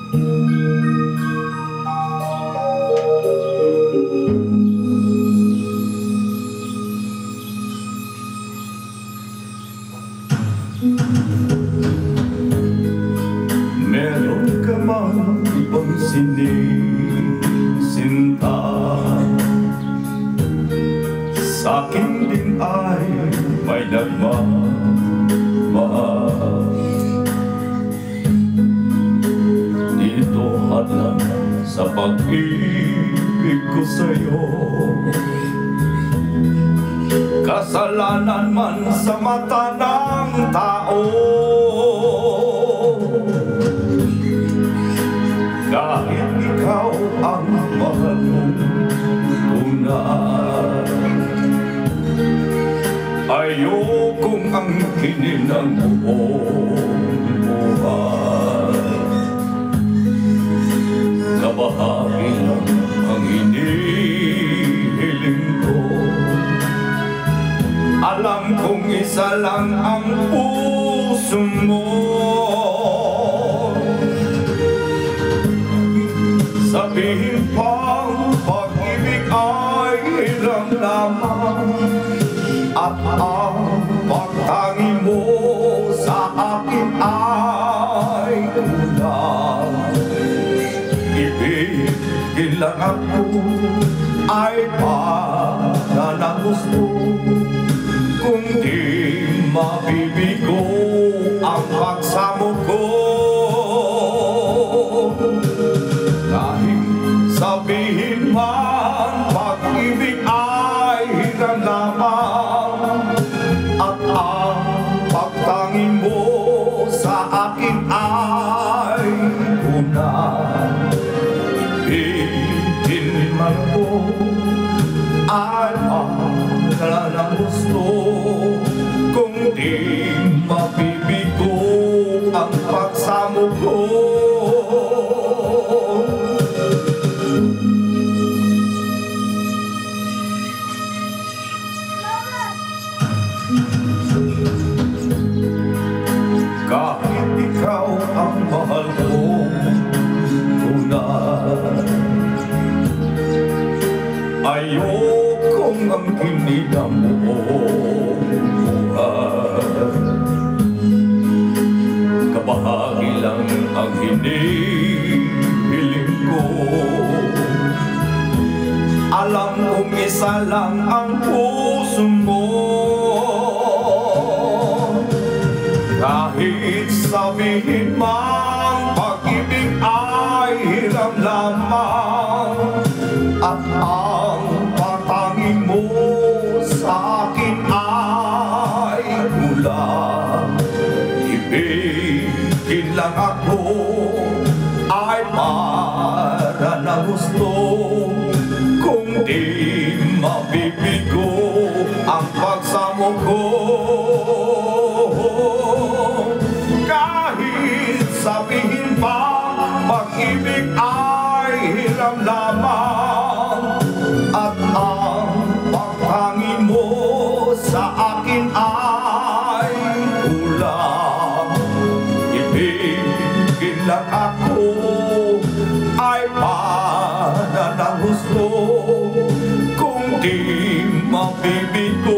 Meron ka mang ibang sinisinta, sa'kin din ay may nagmamahal. Dito hadlang sa pag-ibig ko sa'yo, kasalanan man sa mata ng tao. Kahit ikaw ang mahal mong tunay, ayokong angkinin ang buong buhay. Kabahagi lang ang hinihiling ko, alam kong isa lang ang puso mo. Sabihin pang pag-ibig ay ilang lamang, at ang pagtangi mo sa akin ay kulang. Ibigin lang ako ay para ng gusto, kung di mabibigo ang pagsamo ko. Kahit sabihin man pag-ibig ay hirang lamang, at ang pagtangi mo sa akin ay unang. Ibigin man ko ay para ng gusto, kung di mabibigo ang pagsamo ko. Kahit ikaw ang mahal kong tunay, ayokong angkinin ang buong buhay. Kabahagi lang ang hinihiling ko, alam kong isa lang ang puso mo. Kahit sabihin man pag-ibig ay hirang lamang, at ang pagtangi mo sa akin ay kulang. Ibigin lang ako ay para ng gusto, kung di mabibigo ang pagsamo ko. Kahit sabihin pa pag-ibig ay hiram lamang, at ang pagtangi mo sa akin ay kulang. Ibigin lang ako ay para ng gusto, kung di mabibigo